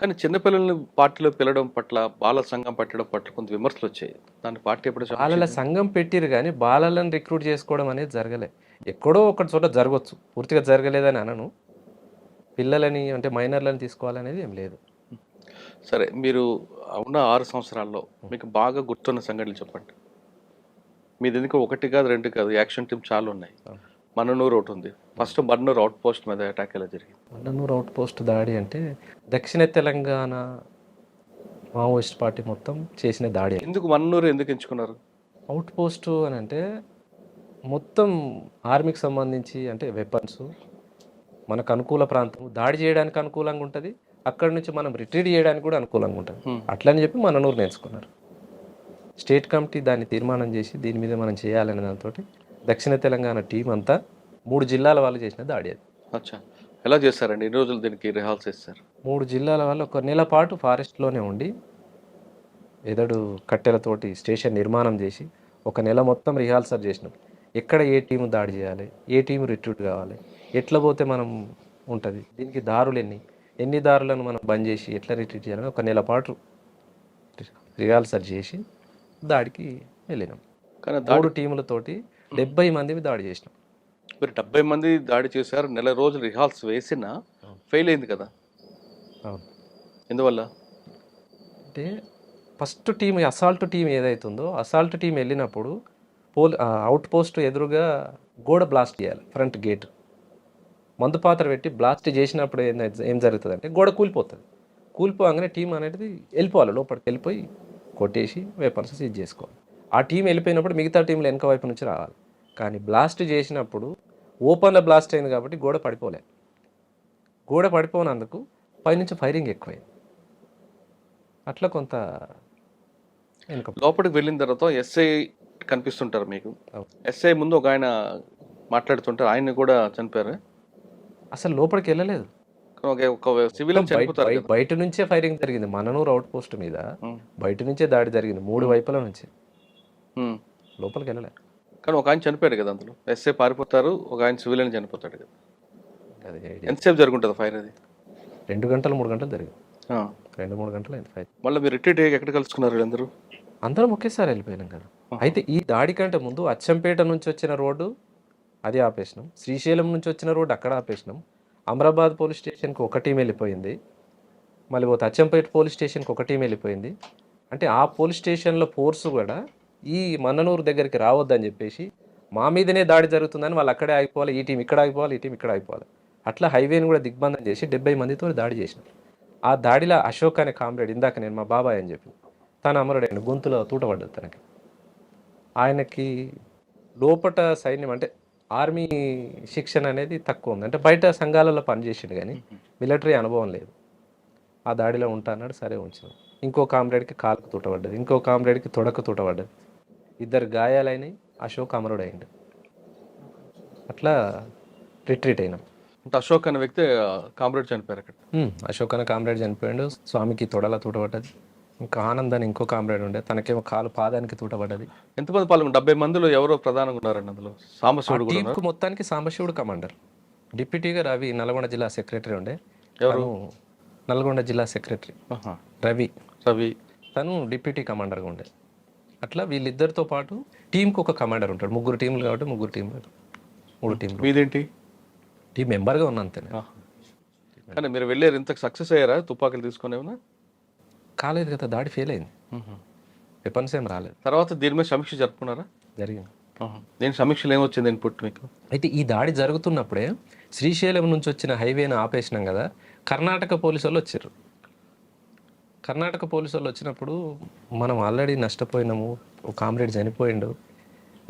కానీ చిన్నపిల్లల్ని పార్టీలో పిలవడం పట్ల, బాల సంఘం పెట్టడం పట్ల కొంత విమర్శలొచ్చాయి. దాన్ని పార్టీ ఎప్పుడు బాలల సమీక్షించింది? సంఘం పెట్టిర్రు గానీ, బాలలను రిక్రూట్ చేసుకోవడం అనేది జరగలే. ఎక్కడో ఒక చోట జరగొచ్చు. పూర్తిగా జరగలేదని అనను. పిల్లలని అంటే మైనర్‌లని తీసుకోవాలనేది ఏం లేదు. సరే, మీరు ఉన్న 6 సంవత్సరాల్లో మీకు బాగా గుర్తున్న సంఘటనలు చెప్పండి. మీదెందుకో 1 కాదు, 2 కాదు, యాక్షన్ టీమ్ చాలా ఉన్నాయి. అవును. మన్ననూరు ఒకటుంది. ఫస్ట్ మన్ననూరు అవుట్ పోస్ట్ మీద అటాక్ ఎలా జరిగింది? మన్ననూరు అవుట్ పోస్ట్ దాడి అంటే, దక్షిణ తెలంగాణ మావోయిస్ట్ పార్టీ మొత్తం చేసిన దాడి అది. ఎందుకు మన్ననూరు ఎందుకు ఎంచుకున్నారు? అవుట్ పోస్టు అనంటే, మొత్తం ఆర్మీకి సంబంధించి అంటే వెపన్స్, మనకు అనుకూల ప్రాంతం, దాడి చేయడానికి అనుకూలంగా ఉంటది. అక్కడి నుంచి మనం రిట్రీట్ చేయడానికి కూడా అనుకూలంగా ఉంటది. హ్మ్. అట్లని చెప్పి మన్ననూరుని ఎంచుకున్నారు. స్టేట్ కమిటీ దాన్ని తీర్మానం చేసి దీని మీద మనం చేయాలనే దాంతోటి దక్షిణ తెలంగాణ టీం అంతా 3 జిల్లాల వాళ్ళు చేసిన దాడి అది. అచ్చా. ఎలా చేశారండి? ఎన్ని రోజులు దీనికి రిహార్సల్ చేశారు? 3 జిల్లాల వాళ్ళు ఒక నెల పాటు ఫారెస్ట్‌లోనే ఉండి, ఎదడు కట్టెలతోటి స్టేషన్ నిర్మాణం చేసి, ఒక నెల మొత్తం రిహార్సల్ చేసినాం. ఎక్కడ ఏ టీము దాడి చేయాలి, ఏ టీము రిట్రీట్ కావాలి, ఎట్లా పోతే మనం ఉంటుంది, దీనికి దారులు ఎన్ని దారులను మనం బంద్ చేసి ఎట్లా రిట్రీట్ చేయాలని ఒక నెల పాటు రిహార్సల్ చేసి దాడికి వెళ్ళినాం. కానీ దాడి 3 టీములతోటి 70 మందిని దాడి చేసినాం. మీరు 70 మంది దాడి చేశారు. నెల రోజులు రిహార్సల్ వేసినా ఫెయిల్ అయింది కదా? అవును. ఎందువల్ల? అంటే ఫస్ట్ టీం అసాల్ట్ టీం ఏదైతుందో అసాల్ట్ టీం వెళ్ళినప్పుడు అవుట్ పోస్ట్ ఎదురుగా గోడ బ్లాస్ట్ చేయాలి. ఫ్రంట్ గేట్ మందు పాత్ర పెట్టి బ్లాస్ట్ చేసినప్పుడు ఏం జరుగుతుంది అంటే గోడ కూలిపోతుంది. కూలిపోగానే టీం అనేది వెళ్ళిపోవాలి, లోపలికి వెళ్ళిపోయి కొట్టేసి వెపన్స్ సీజ్ చేసుకోవాలి. ఆ టీం వెళ్ళిపోయినప్పుడు మిగతా టీంలు వెనక వైపు నుంచి రావాలి. కానీ బ్లాస్ట్ చేసినప్పుడు ఓపెన్లో బ్లాస్ట్ అయింది కాబట్టి గోడ పడిపోలే. గోడ పడిపోయినందుకు పైనుంచి ఫైరింగ్ ఎక్కువైంది. అట్లా కొంత వెనుక లోపలికి వెళ్ళిన తర్వాత ఎస్ఐ కనిపిస్తుంటారు మీకు. అవును. ఎస్ఐ ముందు ఒక ఆయన మాట్లాడుతుంటారు. ఆయన్ని కూడా చనిపోయారు. అసలు లోపలికి వెళ్ళలేదు. ఒక సివిలియన్ చనిపోతారు కదా? బయట నుంచే ఫైరింగ్ జరిగింది. మననూరు అవుట్ పోస్ట్ మీద ఉమ్. బయట నుంచే దాడి జరిగింది. 3 వైపుల నుంచి. ఉమ్. లోపలికి వెళ్ళలే. కానీ ఒక ఆయన చనిపోయాడు కదా అందులో. ఎస్ఐ పారిపోతారు, ఒక ఆయన సివిలియన్ చనిపోతాడు కదా. అది ఎంతసేపు జరుగుంటుంది ఫైర్ అది? 2 గంటలు 3 గంటలు జరిగింది. ఆ. 2-3 గంటలు అయింది ఫైర్. మళ్ళీ మీరు రిట్రీట్ అయ్యి ఎక్కడ కలుసుకున్నారు వీళ్ళందరూ? అందరం ఒకేసారి వెళ్ళిపోయినాం కదా. అయితే ఈ దాడి కంటే ముందు అచ్చంపేట నుంచి వచ్చిన రోడ్డు అది ఆపేసినాం. శ్రీశైలం నుంచి వచ్చిన రోడ్డు అక్కడ ఆపేసినాం. అమరాబాద్ పోలీస్ స్టేషన్కి ఒక టీం వెళ్ళిపోయింది. మళ్ళీ పోతే అచ్చంపేట పోలీస్ స్టేషన్కి ఒక టీం వెళ్ళిపోయింది. అంటే ఆ పోలీస్ స్టేషన్లో ఫోర్స్ కూడా ఈ మన్ననూరు దగ్గరికి రావద్దని చెప్పేసి మా మీదనే దాడి జరుగుతుందని వాళ్ళు అక్కడే ఆగిపోవాలి, ఈ టీం ఇక్కడ ఆగిపోవాలి, ఈ టీం ఇక్కడ ఆగిపోవాలి. అట్లా హైవేని కూడా దిగ్బంధం చేసి 70 మందితో దాడి చేసినాం. ఆ దాడిలో అశోక్ అనే కామ్రేడ్, ఇందాక నేను మా బాబాయ్ అని చెప్పి, తన అమరుడైన గొంతులో తూటపడ్డది తనకి. ఆయనకి లోపట సైన్యం అంటే ఆర్మీ శిక్షణ అనేది తక్కువ ఉంది. అంటే బయట సంఘాలలో పనిచేసిండు కానీ మిలిటరీ అనుభవం లేదు. ఆ దాడిలో ఉంటా అన్నాడు, సరే ఉంచాం. ఇంకో కామ్రేడ్కి కాలుకు తూటపడ్డది, ఇంకో కామ్రేడ్కి తొడకు తూటపడ్డది. 2 గాయాలైనవి. అశోక్ అమరుడైండు. అట్లా రిట్రీట్ అయినాం. అంటే అశోక్ అనే వ్యక్తి కామ్రేడ్ చనిపోయారు అక్కడ. అశోక్ అనే కామ్రేడ్ చనిపోయాడు. స్వామికి తొడల తూటపడ్డది. ఇంకా ఆనంద్ అని ఇంకో కామ్రేడ్ ఉండే, తనకేమో పాదానికి తూటపడ్డది. ఎంతమంది పాల్గొన్నారు? 70 మందిలో ఎవరో ప్రధానంగా ఉన్నారండి అందులో? సాంబశివుడు కూడా ఉన్నారు. టీంకు మొత్తానికి సాంబశివుడు కమాండర్. డిప్యూటీగా రవి నల్గొండ జిల్లా సెక్రటరీ ఉండే. ఎవరు? నల్గొండ జిల్లా సెక్రటరీ ఆహా. రవి. రవి. తను డిప్యూటీ కమాండర్గా ఉండే. అట్లా వీళ్ళిద్దరితో పాటు టీంకి ఒక కమాండర్ ఉంటాడు. 3 టీంలు కాబట్టి 3 టీంలు, 3 టీంలు. మీదేంటి? టీం మెంబర్గా ఉన్నా అంతే. ఆహా. కానీ మీరు వెళ్ళారు, ఇంతకు సక్సెస్ అయ్యారా? తుపాకులు తీసుకొని ఏమన్నా? కాలేదు కదా, దాడి ఫెయిల్ అయింది. వెపన్స్ ఏం రాలేదు. తర్వాత దీని మీద సమీక్ష జరుపుకున్నారా? జరిగింది. దీని సమీక్షలు ఏమొచ్చింది ఇన్పుట్ మీకు? అయితే ఈ దాడి జరుగుతున్నప్పుడే శ్రీశైలం నుంచి వచ్చిన హైవేని ఆపేసినాం కదా, కర్ణాటక పోలీసు వాళ్ళు వచ్చారు. కర్ణాటక పోలీసు వాళ్ళు వచ్చినప్పుడు మనం ఆల్రెడీ నష్టపోయినాము, ఒక కామ్రేడ్ చనిపోయిండు,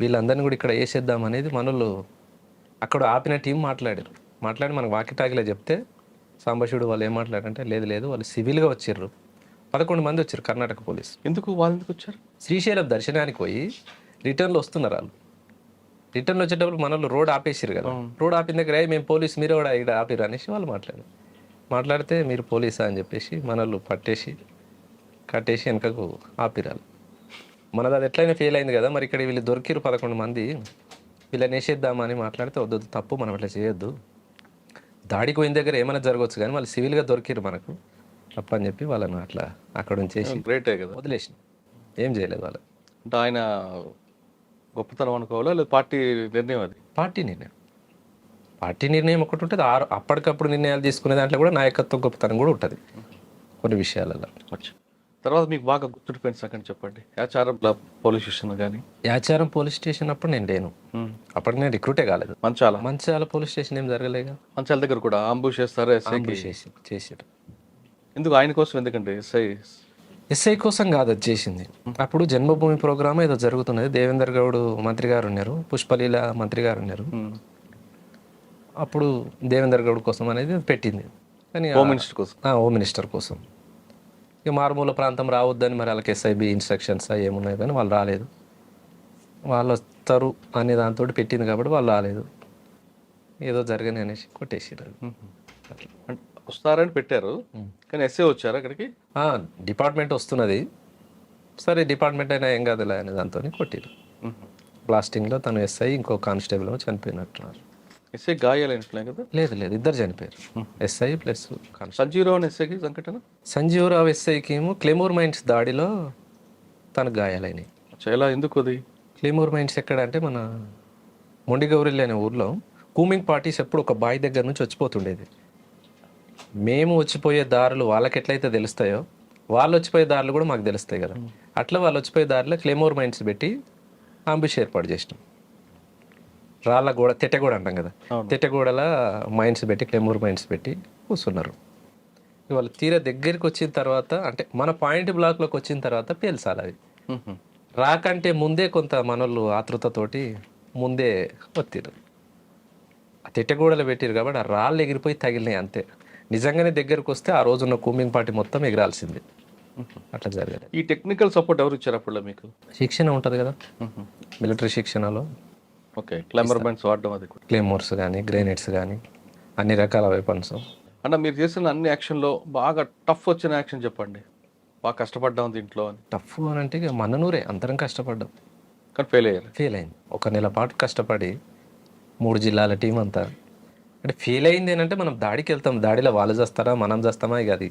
వీళ్ళందరినీ కూడా ఇక్కడ వేసేద్దాం అనేది మనోళ్ళు అక్కడ ఆపిన టీం మాట్లాడి మనకు వాకిటాకిలా చెప్తే సాంబశివుడు వాళ్ళు ఏం మాట్లాడారంటే, లేదు వాళ్ళు సివిల్గా వచ్చారు. 11 మంది వచ్చారు కర్ణాటక పోలీసు. ఎందుకు వాళ్ళు ఎందుకు వచ్చారు? శ్రీశైలం దర్శనానికి పోయి రిటర్న్లో వస్తున్నారు వాళ్ళు. రిటర్న్లో వచ్చేటప్పుడు మనోళ్ళు రోడ్ ఆపేసారు కదా. రోడ్ ఆపిన దగ్గర మేము పోలీసు, మీరు కూడా ఇక్కడ ఆపిరు అనేసి వాళ్ళు మాట్లాడితే మీరు పోలీసా అని చెప్పేసి మనోళ్ళు కట్టేసి వెనకకు ఆపిరాలు. మనది అది ఎట్లయినా ఫెయిల్ అయింది కదా, మరి ఇక్కడ వీళ్ళు దొరికిరు 11 మంది, వీళ్ళని వేసేద్దామని మాట్లాడితే వద్దు తప్పు, మనం అట్లా చేయొద్దు, దాడికి పోయిన దగ్గర ఏమైనా జరగవచ్చు కానీ వాళ్ళు సివిల్గా దొరికిరు మనకు, తప్పని చెప్పి వాళ్ళని అట్లా అక్కడ ఉంచేసి గ్రేటే కదా. వదిలేసిన. ఏం చేయలేదు వాళ్ళు. అంటే ఆయన గొప్పతనం అనుకోవాలా లేదా పార్టీ నిర్ణయం అది? పార్టీ నిర్ణయం ఒకటి ఉంటుంది. అప్పటికప్పుడు నిర్ణయాలు తీసుకునే దాంట్లో కూడా నాయకత్వ గొప్పతనం కూడా ఉంటుంది కొన్ని విషయాలలో. అచ్చా. తర్వాత మీకు బాగా గుర్తుండిపోయిన సంగతి చెప్పండి. యాచారం పోలీస్ స్టేషన్ కానీ. యాచారం పోలీస్ స్టేషన్ అప్పుడు నేను లేను. అప్పటికి నేను రిక్రూటే కాలేదు. మంచాల పోలీస్ స్టేషన్ ఏం జరగలేగా. మంచాల దగ్గర కూడా అంబుష్ చేస్తారు చేసాడు. ఎందుకు ఆయన కోసం? ఎందుకంటే ఎస్ఐ కోసం కాదు అది చేసింది. అప్పుడు జన్మభూమి ప్రోగ్రామ్ ఏదో జరుగుతున్నది. దేవేందర్ గౌడ్ మంత్రి గారు ఉన్నారు, పుష్పలీల మంత్రి గారు ఉన్నారు. అప్పుడు దేవేందర్ గౌడ్ కోసం అనేది పెట్టింది. కానీ హోమ్ మినిస్టర్ కోసం ఇక మారుమూల ప్రాంతం రావద్దని మరి వాళ్ళకి ఎస్ఐబి ఇన్స్ట్రక్షన్స్ ఏమున్నాయి కానీ వాళ్ళు రాలేదు. వాళ్ళు వస్తారు అనే దాంతో పెట్టింది కాబట్టి వాళ్ళు రాలేదు. ఏదో జరగని అనేసి కొట్టేసారు. వస్తారని పెట్టారు కానీ ఎస్ఐ వచ్చారు అక్కడికి. డిపార్ట్మెంట్ వస్తున్నది, సరే డిపార్ట్మెంట్ అయినా ఏం కాదులే అనే దాంతో కొట్టిరు. బ్లాస్టింగ్లో తను ఎస్ఐ ఇంకో కానిస్టేబుల్ చనిపోయినట్టున్నారు. ఎస్ఐ గాయాలైనట్లే కదా? లేదు ఇద్దరు చనిపోయారు, ఎస్ఐ ప్లస్ సంజీవరావు ఎస్ఐకి సంఘటన. సంజీవరావు ఎస్ఐకి ఏమో క్లెమోర్ మైన్స్ దాడిలో తనకు గాయాలైనవి. ఎలా, ఎందుకు అది? క్లెమోర్ మైన్స్ ఎక్కడ అంటే మన మొండిగౌరిల్లి అనే ఊర్లో కూమింగ్ పార్టీస్ ఎప్పుడు ఒక బాయ్ దగ్గర నుంచి వచ్చిపోతుండేది. మేము వచ్చిపోయే దారులు వాళ్ళకి ఎట్లయితే తెలుస్తాయో వాళ్ళు వచ్చిపోయే దారులు కూడా మాకు తెలుస్తాయి కదా. అట్లా వాళ్ళు వచ్చిపోయే దారిలో క్లెమోర్ మైన్స్ పెట్టి అంబుష్ ఏర్పాటు చేసినాం. రాళ్ళ గోడ, తెట్టెగూడ అంటాం కదా, తెట్టెగూడల మైన్స్ పెట్టి క్లెమోర్ మైన్స్ పెట్టి కూర్చున్నారు. వాళ్ళు తీరా దగ్గరికి వచ్చిన తర్వాత అంటే మన పాయింట్ బ్లాక్లోకి వచ్చిన తర్వాత పేల్చాలి అవి. రాకంటే ముందే కొంత మనోళ్ళు ఆతృతతోటి ముందే ఒత్తిరు. ఆ తెట్టెగూడలు పెట్టిరు కాబట్టి ఆ రాళ్ళు ఎగిరిపోయి తగిలినాయి అంతే. నిజంగానే దగ్గరకు వస్తే ఆ రోజున్న కూమింగ్ పార్టీ మొత్తం ఎగరాల్సింది. అట్లా జరగదు. ఈ టెక్నికల్ సపోర్ట్ ఎవరు ఇచ్చారు అప్పుడు మీకు? శిక్షణ ఉంటుంది కదా, మిలిటరీ శిక్షణలో. ఓకే, క్లెమర్మెంట్స్ వాడడం, అది క్లేమోర్స్ కానీ గ్రెనేడ్స్ కానీ అన్ని రకాల వెపన్స్. అన్న మీరు చేసిన అన్ని యాక్షన్లో బాగా టఫ్ వచ్చిన యాక్షన్ చెప్పండి. బాగా కష్టపడ్డాం దీంట్లో అని. టఫ్ అని అంటే ఇక మననూరే అందరం కష్టపడ్డాం కానీ ఫెయిల్ అయింది. 1 నెల పాటు కష్టపడి 3 జిల్లాల టీం అంతా అంటే ఫెయిల్ అయింది ఏంటంటే మనం దాడికి వెళ్తాం, దాడిలో వాళ్ళు చేస్తారా మనం చేస్తామా ఇక అది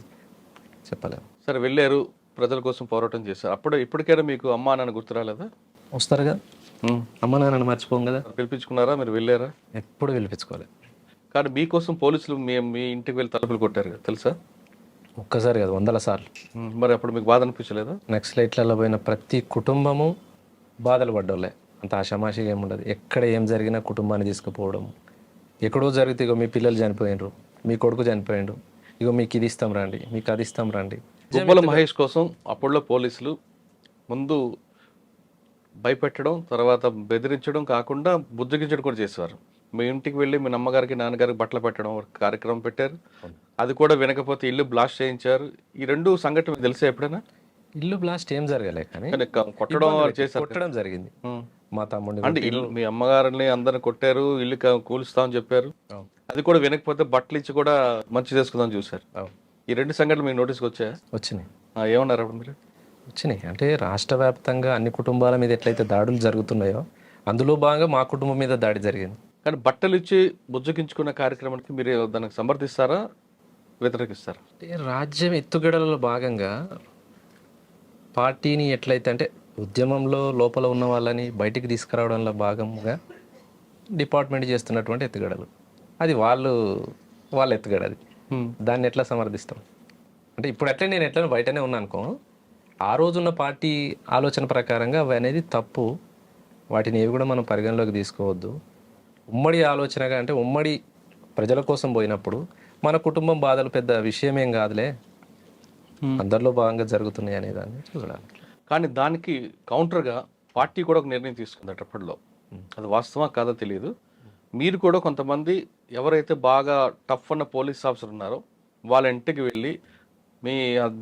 చెప్పలేము. సరే, వెళ్ళారు, ప్రజల కోసం పోరాటం చేశారు. ఇప్పటికైనా మీకు అమ్మా నాన్న గుర్తు రాలేదా? వస్తారు కదా, అమ్మ నాన్నని మర్చిపోం కదా. పిలిపించుకున్నారా? మీరు వెళ్ళారా? ఎప్పుడు పిలిపించుకోలేదు. కానీ మీకోసం పోలీసులు మీ ఇంటికి వెళ్ళి తలుపులు కొట్టారు కదా, తెలుసా? ఒక్కసారి కదా, 100 సార్లు. మరి అప్పుడు మీకు బాధ అనిపించలేదా? నక్సలైట్లలో పోయిన ప్రతి కుటుంబము బాధలు పడ్డోళ్ళే, అంత ఆషామాషిగా ఏముండదు. ఎక్కడ ఏం జరిగినా కుటుంబాన్ని తీసుకుపోవడం. ఎక్కడో జరిగితే ఇగో మీ పిల్లలు చనిపోయినరు, మీ కొడుకు చనిపోయిండు, ఇగో మీకు ఇది ఇస్తాం రండి, మీకు అది ఇస్తాం రండి. గుబ్బల మహేష్ కోసం అప్పుడులో పోలీసులు ముందు భయపెట్టడం, తర్వాత బెదిరించడం కాకుండా బుజ్జగించడం కూడా చేసేవారు. మీ ఇంటికి వెళ్ళి మీ అమ్మగారికి నాన్నగారికి బట్టలు పెట్టడం కార్యక్రమం పెట్టారు. అది కూడా వినకపోతే ఇల్లు బ్లాస్ట్ చేయించారు. ఈ 2 సంఘటన మీకు తెలిసే ఎప్పుడైనా? ఇల్లు బ్లాస్ట్ ఏం జరగలే కానీ కొట్టడం జరిగింది. మా తమ్ముడిని అంటే మీ అమ్మగారిని అందరిని కొట్టారు, ఇల్లు కూలుస్తామని చెప్పారు. అది కూడా వినకపోతే బట్టలు ఇచ్చి కూడా మంచి చేసుకుందాం చూసారు. ఈ 2 సంఘటనలు మీకు నోటీస్కి వచ్చినాయి. ఏమన్నారు అప్పుడు మీరు? వచ్చినాయి అంటే రాష్ట్ర వ్యాప్తంగా అన్ని కుటుంబాల మీద ఎట్లయితే దాడులు జరుగుతున్నాయో అందులో భాగంగా మా కుటుంబం మీద దాడి జరిగింది. కానీ బట్టలు ఇచ్చి బుజ్జగించుకున్న కార్యక్రమానికి మీరు దానికి సమర్థిస్తారా, వ్యతిరేకిస్తారా? రాజ్యం ఎత్తుగడలలో భాగంగా పార్టీని ఎట్లయితే అంటే ఉద్యమంలో లోపల ఉన్న వాళ్ళని బయటికి తీసుకురావడంలో భాగంగా డిపార్ట్మెంట్ చేస్తున్నటువంటి ఎత్తుగడలు, అది వాళ్ళ ఎత్తుగడది. దాన్ని ఎట్లా సమర్థిస్తాం అంటే ఇప్పుడు ఎట్లా నేను ఎట్లా బయటనే ఉన్నా అనుకో, ఆ రోజున్న పార్టీ ఆలోచన ప్రకారంగా అవి అనేది తప్పు, వాటిని ఏవి కూడా మనం పరిగణలోకి తీసుకోవద్దు. ఉమ్మడి ఆలోచనగా అంటే ఉమ్మడి ప్రజల కోసం పోయినప్పుడు మన కుటుంబం బాధలు పెద్ద విషయమేం కాదులే, అందరిలో భాగంగా జరుగుతున్నాయి అనే దాన్ని చూడాలి. కానీ దానికి కౌంటర్గా పార్టీ కూడా ఒక నిర్ణయం తీసుకుంది అప్పట్లో. అది వాస్తవా కాదో తెలియదు. మీరు కూడా కొంతమంది ఎవరైతే బాగా టఫ్ అన్న పోలీస్ ఆఫీసర్ ఉన్నారో వాళ్ళ ఇంటికి వెళ్ళి మీ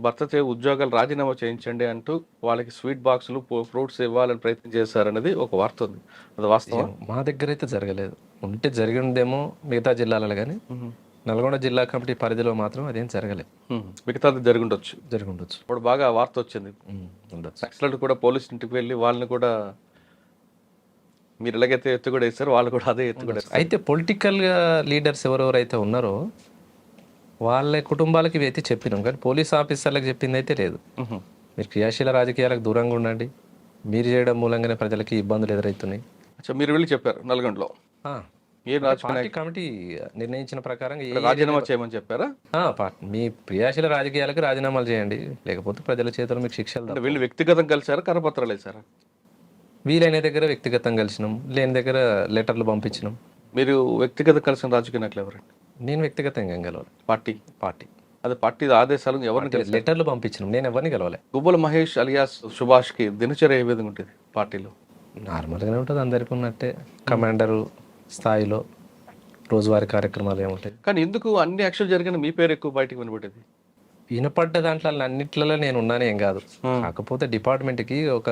భర్త ఉద్యోగాలు రాజీనామా చేయించండి అంటూ వాళ్ళకి స్వీట్ బాక్సులు ఫ్రూట్స్ ఇవ్వాలని ప్రయత్నం చేశారనేది ఒక వార్త ఉంది. అది వాస్తవం? మా దగ్గర అయితే జరగలేదు. ఉంటే జరిగి ఉందేమో మిగతా జిల్లాలలో, కానీ నల్గొండ జిల్లా కమిటీ పరిధిలో మాత్రం అదేం జరగలేదు. మిగతాది జరిగి ఉండొచ్చు. ఇప్పుడు బాగా వార్త వచ్చింది, నక్సలైట్ కూడా పోలీస్ ఇంటికి వెళ్ళి వాళ్ళని కూడా మీరు ఎలాగైతే ఎత్తు కూడా వేస్తారు వాళ్ళు కూడా అదే ఎత్తు కూడా. అయితే పొలిటికల్గా లీడర్స్ ఎవరెవరైతే ఉన్నారో వాళ్ళ కుటుంబాలకి ఇవి అయితే చెప్పినాం, కానీ పోలీస్ ఆఫీసర్లకు చెప్పింది అయితే లేదు. మ్మ్. మీరు క్రియాశీల రాజకీయాలకు దూరంగా ఉండండి, మీరు చేయడం మూలంగానే ప్రజలకి ఇబ్బందులు ఎదురవుతున్నాయి. అచ్చా, మీరు వెళ్ళి చెప్పారు నల్గొండలో ఆ, ఏ అంటే రాజకీయ పార్టీ కమిటీ నిర్ణయించిన ప్రకారంగా ఏ రాజీనామా చేయమని చెప్పారా? మీ క్రియాశీల రాజకీయాలకు రాజీనామాలు చేయండి, లేకపోతే ప్రజల చేతుల్లో మీకు శిక్షలు అంటే తప్పవు. వీళ్ళు వ్యక్తిగతం కలిసారా, కరపత్రాలు వేసారా? వీలైన దగ్గర వ్యక్తిగతంగా కలిసినాం, లేని దగ్గర లెటర్లు పంపించినాం. మీరు వ్యక్తిగత కలిసిన రాజకీయ నాయకులు ఎవరండి? నేను వ్యక్తిగతంగా ఏం గెలవాలి. పార్టీ అది పార్టీ ఆదేశాలు ఎవరిని కలిసి లెటర్లు పంపించినాం, నేను ఎవరిని గెలవలే. గుబ్బల మహేష్ అలియాస్ సుభాష్కి దినచర్య ఏ విధంగా ఉంటుంది పార్టీలో? నార్మల్గానే ఉంటుంది, అందరికీ ఉన్నట్టే. కమాండరు స్థాయిలో రోజువారీ కార్యక్రమాలు ఏముంటాయి. కానీ ఎందుకు అన్ని యాక్షన్ జరిగిన మీ పేరు ఎక్కువ బయటకు వినబడేది? వినపడ్డ దాంట్లో అన్నిట్లలో నేను ఉన్నాను ఏం కాదు. కాకపోతే డిపార్ట్మెంట్కి ఒక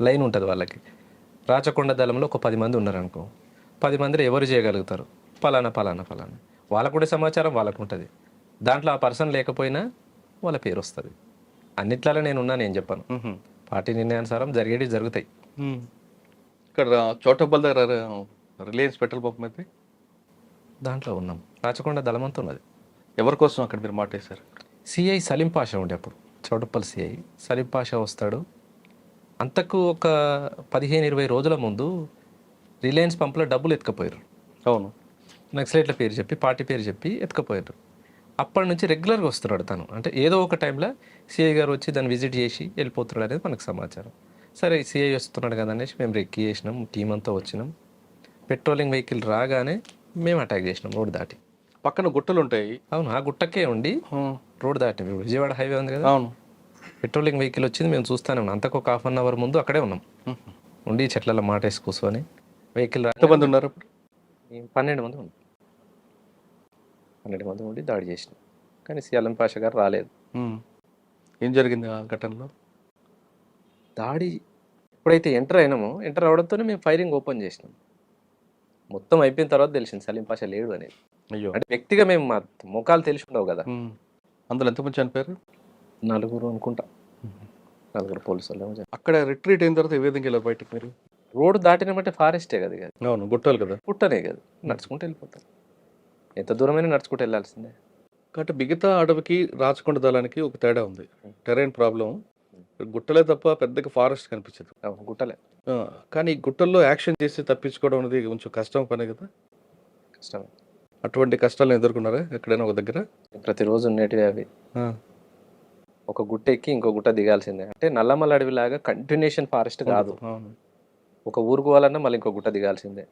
లైన్ ఉంటుంది వాళ్ళకి. రాచకొండ దళంలో ఒక 10 మంది ఉన్నారు అనుకో, 10 మందిలో ఎవరు చేయగలుగుతారు, ఫలానా ఫలానా ఫలానా. వాళ్ళకు కూడా సమాచారం వాళ్ళకు ఉంటుంది, దాంట్లో ఆ పర్సన్ లేకపోయినా వాళ్ళ పేరు వస్తుంది. అన్నిట్లలో నేను ఉన్నాను ఏం చెప్పాను. మ్మ్. పార్టీ నిర్ణయానుసారం జరిగేవి జరుగుతాయి. మ్మ్. ఇక్కడ చోటప్పల్ దగ్గర రిలయన్స్ పెట్రోల్ పంప్ మీద దాంట్లో ఉన్నాం. రాచకొండ దళం అంతా ఉన్నది. ఎవరి కోసం అక్కడ మీరు మాటేశారు? సిఐ సలీం పాషా ఉండే అప్పుడు, చౌటప్పల్ సిఐ సలీం పాషా వస్తాడు. అంతకు ఒక 15-20 రోజుల ముందు రిలయన్స్ పంపులో డబ్బులు ఎత్తుకపోయారు. అవును. నక్సలైట్ల పేరు చెప్పి, పార్టీ పేరు చెప్పి ఎత్తుకపోయారు. అప్పటి నుంచి రెగ్యులర్గా వస్తున్నాడు తను. అంటే ఏదో ఒక టైంలో సిఐ గారు వచ్చి దాన్ని విజిట్ చేసి వెళ్ళిపోతున్నాడు అనేది మనకు సమాచారం. సరే సిఐ వస్తున్నాడు కదా అనేసి మేము రెక్కి చేసినాం, టీం అంతా వచ్చినాం. పెట్రోలింగ్ వెహికల్ రాగానే మేము అటాక్ చేసినాం రోడ్ దాటి. పక్కన గుట్టలు ఉంటాయి. అవును, ఆ గుట్టకే ఉండి రోడ్ దాటి. ఇప్పుడు విజయవాడ హైవే ఉంది కదా, అవును. పెట్రోలింగ్ వెహికల్ వచ్చింది, మేము చూస్తానే ఉన్నాం. అంతకు ఒక 1/2 అవర్ ముందు అక్కడే ఉన్నాం, ఉండి చెట్లలో మాట వేసి కూర్చొని. వెహికల్ ఎంతమంది ఉన్నారు అప్పుడు? 12 మంది ఉన్నాం. 12 మంది ఉండి దాడి చేసినాం, కానీ సలీం పాషా గారు రాలేదు. ఏం జరిగింది ఆ ఘటనలో? దాడి ఎప్పుడైతే ఎంటర్ అయినామో, ఎంటర్ అవడంతోనే మేము ఫైరింగ్ ఓపెన్ చేసినాం. మొత్తం అయిపోయిన తర్వాత తెలిసింది సలీం పాషా లేడు అనేది. అయ్యో. అంటే వ్యక్తిగా మేము మా ముఖాలు తెలిసి ఉండవు కదా. అందులో ఎంతమంది చనిపోయారు? 4 అనుకుంటా, 4 పోలీసు వాళ్ళు. అక్కడ రిట్రీట్ అయిన తర్వాత ఏ విధంగా వెళ్ళారు బయటకు మీరు? రోడ్డు దాటినామంటే ఫారెస్టే కదా, ఇక అవును, గుట్టాలు కదా, పుట్టనే కదా, నడుచుకుంటూ వెళ్ళిపోతాం. ఎంత దూరమైనా నడుచుకుంటూ వెళ్ళాల్సిందే. కాబట్టి మిగతా అడవికి రాచకొండ దళానికి ఒక తేడా ఉంది. Terrain problem. గుట్టలే తప్ప పెద్దగా ఫారెస్ట్ కనిపించదు. అవును, గుట్టలే. కానీ ఈ గుట్టల్లో యాక్షన్ చేసి తప్పించుకోవడం అనేది కొంచెం కష్టం పనే కదా. కష్టమే. అటువంటి కష్టాలను ఎదుర్కొన్నారా ఎక్కడైనా ఒక దగ్గర? ప్రతిరోజు ఉండేటివి అవి. ఒక గుట్ట ఎక్కి ఇంకో గుట్ట దిగాల్సిందే. అంటే నల్లమల్ల అడవిలాగా కంటిన్యూషన్ ఫారెస్ట్ కాదు. అవును. ఒక ఊరుకు పోవాలన్నా మళ్ళీ ఇంకో గుట్ట దిగాల్సిందే.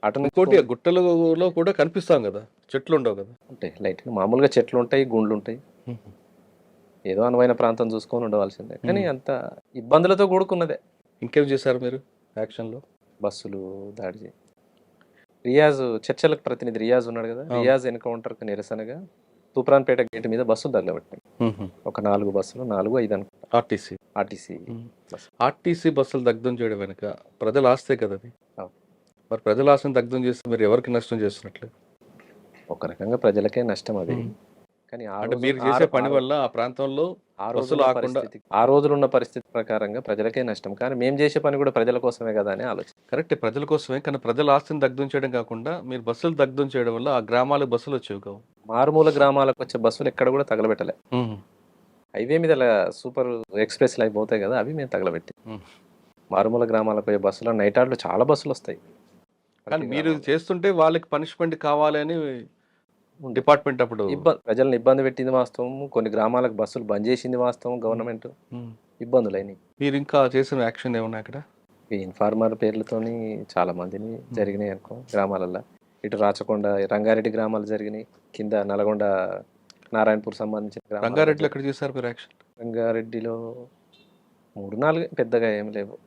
అటు నుంచి ఇంకోటి ఆ గుట్టలలో కూడా కనిపిస్తాం కదా, చెట్లు ఉండవు కదా. ఉంటాయి లైట్గా, మామూలుగా చెట్లు ఉంటాయి, గుండ్లు ఉంటాయి. ఏదో అనువైన ప్రాంతం చూసుకొని ఉండవలసిందే. కానీ అంత ఇబ్బందులతో కూడుకున్నదే. ఇంకేం చేశారు మీరు యాక్షన్లో? బస్సులు దాడి చేయి. రియాజ్ చర్చలకు ప్రతినిధి రియాజ్ ఉన్నాడు కదా, రియాజ్ ఎన్కౌంటర్కి నిరసనగా తూప్రాన్పేట గేట్ మీద బస్సులు తగలబెట్టాయి. ఒక 4 బస్సులు, 4-5 అనుకుంటా. ఆర్టీసీ బస్సులు దగ్ధం చేయడం వెనుక ప్రజల ఆస్తే కదా అది. అవును. మరి ప్రజల ఆస్తిని దగ్ధం చేస్తే మీరు ఎవరికి నష్టం చేస్తున్నట్లు? ఒక రకంగా ప్రజలకే నష్టం అది. కానీ అంటే మీరు చేసే పని వల్ల ఆ ప్రాంతంలో బస్సులు ఆకుండా ఆ రోజులు ఉన్న పరిస్థితి ప్రకారంగా ప్రజలకే నష్టం. కానీ మేము చేసే పని కూడా ప్రజల కోసమే కదా అని ఆలోచన. కరెక్ట్, ప్రజల కోసమే. కానీ ప్రజల ఆస్తిని దగ్ధం చేయడం కాకుండా మీరు బస్సులు దగ్ధం చేయడం వల్ల ఆ గ్రామాలకు బస్సులు వచ్చేవి కావు. మారుమూల గ్రామాలకు వచ్చే బస్సులు ఎక్కడ కూడా తగలబెట్టలే. హైవే మీద సూపర్ ఎక్స్ప్రెస్ లైవ్ పోతాయి కదా, అవి మేము తగలబెట్టి. మారుమూల గ్రామాలకు పోయే బస్సులు నైట్ ఆర్డర్లు చాలా బస్సులు వస్తాయి. కానీ మీరు చేస్తుంటే వాళ్ళకి పనిష్మెంట్ కావాలి అని డిపార్ట్మెంట్ అప్పుడు ప్రజలను ఇబ్బంది పెట్టింది వాస్తవం. కొన్ని గ్రామాలకు బస్సులు బంద్ చేసింది వాస్తవం. గవర్నమెంట్ ఇబ్బందులు అయినాయి. మీరు ఇంకా చేసిన యాక్షన్ ఏమన్నా అక్కడ? ఈ ఇన్ఫార్మర్ పేర్లతోని చాలా మందిని జరిగినాయి అనుకో గ్రామాలలో. ఇటు రాచకొండ, రంగారెడ్డి గ్రామాలు జరిగినాయి. కింద నల్గొండ, నారాయణపూర్ సంబంధించిన రంగారెడ్డిలో ఎక్కడ చేశారు మీరు యాక్షన్? రంగారెడ్డిలో 3-4 పెద్దగా ఏమి లేవు.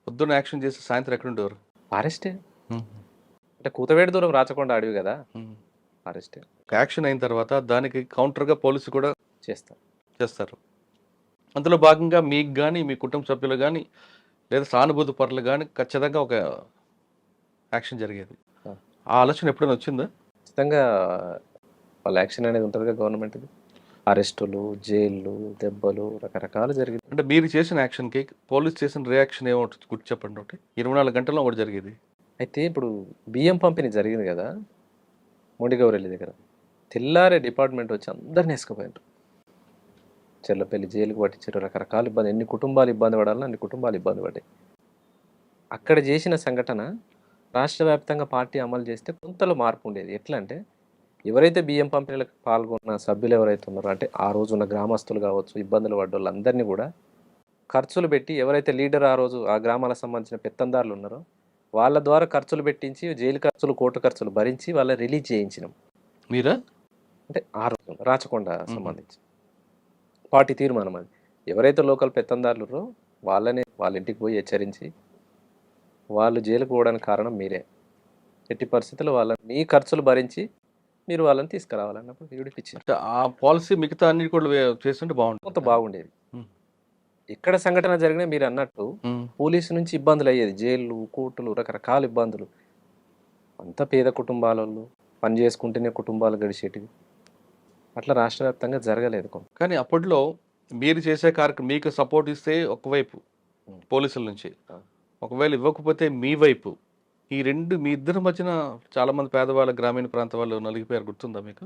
పొద్దున్న యాక్షన్ చేసి సాయంత్రం ఎక్కడ ఉండేవారు? ఫారెస్టే. అంటే కూతవేడి దూరం రాచకొండ అడవి కదా, ఫారెస్టే. యాక్షన్ అయిన తర్వాత దానికి కౌంటర్గా పోలీసు కూడా చేస్తారు. అందులో భాగంగా మీకు కానీ మీ కుటుంబ సభ్యులు కానీ లేదా సానుభూతి పరులు కానీ ఖచ్చితంగా ఒక యాక్షన్ జరిగేది. ఆ ఆలోచన ఎప్పుడైనా వచ్చిందా? ఖచ్చితంగా వాళ్ళ యాక్షన్ అనేది ఉంటుంది కదా గవర్నమెంట్ది. అరెస్టులు, జైళ్ళు, దెబ్బలు, రకరకాలు జరిగింది. అంటే మీరు చేసిన యాక్షన్కి పోలీస్ చేసిన రియాక్షన్ ఏమో గుర్తు చెప్పండి. ఒకటి 24 గంటల్లో ఒకటి జరిగేది. అయితే ఇప్పుడు బియ్యం పంపిణీ జరిగింది కదా మొండిగౌరెల్లి దగ్గర, తెల్లారే డిపార్ట్మెంట్ వచ్చి అందరిని వేసుకుపోయారు. చెల్లపల్లి జైలుకు పట్టించారు. రకరకాల ఇబ్బంది, ఎన్ని కుటుంబాలు ఇబ్బంది పడాలని అన్ని కుటుంబాలు ఇబ్బంది పడ్డాయి. అక్కడ చేసిన సంఘటన రాష్ట్ర వ్యాప్తంగా పార్టీ అమలు చేస్తే కొంతలో మార్పు ఉండేది. ఎట్లా అంటే ఎవరైతే బియ్యం పంపిణీలకు పాల్గొన్న సభ్యులు ఎవరైతే ఉన్నారో, అంటే ఆ రోజు ఉన్న గ్రామస్తులు కావచ్చు, ఇబ్బందులు పడ్డ వాళ్ళందరినీ కూడా ఖర్చులు పెట్టి, ఎవరైతే లీడర్ ఆ రోజు ఆ గ్రామాలకు సంబంధించిన పెత్తందారులు ఉన్నారో వాళ్ళ ద్వారా ఖర్చులు పెట్టించి, జైలు ఖర్చులు, కోర్టు ఖర్చులు భరించి వాళ్ళ రిలీజ్ చేయించినాం. మీరా? అంటే ఆ రోజు రాచకొండ సంబంధించి పార్టీ తీర్మానం అది. ఎవరైతే లోకల్ పెత్తందారులు ఉన్నారో వాళ్ళనే వాళ్ళ ఇంటికి పోయి హెచ్చరించి, వాళ్ళు జైలుకు పోవడానికి కారణం మీరే, ఎట్టి పరిస్థితుల్లో వాళ్ళని మీ ఖర్చులు భరించి మీరు వాళ్ళని తీసుకురావాలన్నప్పుడు విడిపించారు. అంటే ఆ పాలసీ మిగతా అన్ని కూడా చేస్తుంటే కొంత బాగుంటుంది. బాగుండేది. ఉమ్. ఎక్కడ సంఘటన జరిగినా మీరు అన్నట్టు ఉమ్. పోలీసు నుంచి ఇబ్బందులు అయ్యేది, జైళ్ళు, కోర్టులు, రకరకాల ఇబ్బందులు. అంత పేద కుటుంబాలలో పని చేసుకుంటేనే కుటుంబాలు గడిచేటివి. అట్లా రాష్ట్ర వ్యాప్తంగా జరగలేదు కొంత. కానీ అప్పట్లో మీరు చేసే కార్యక్రమం మీకు సపోర్ట్ ఇస్తే ఒకవైపు ఉమ్. పోలీసుల నుంచి, ఆ. ఒకవేళ ఇవ్వకపోతే మీ వైపు, ఈ రెండు మీ ఇద్దరి మధ్యన చాలా మంది పేదవాళ్ళ గ్రామీణ ప్రాంత వాళ్ళు నలిగిపోయారు. గుర్తుందా మీకు?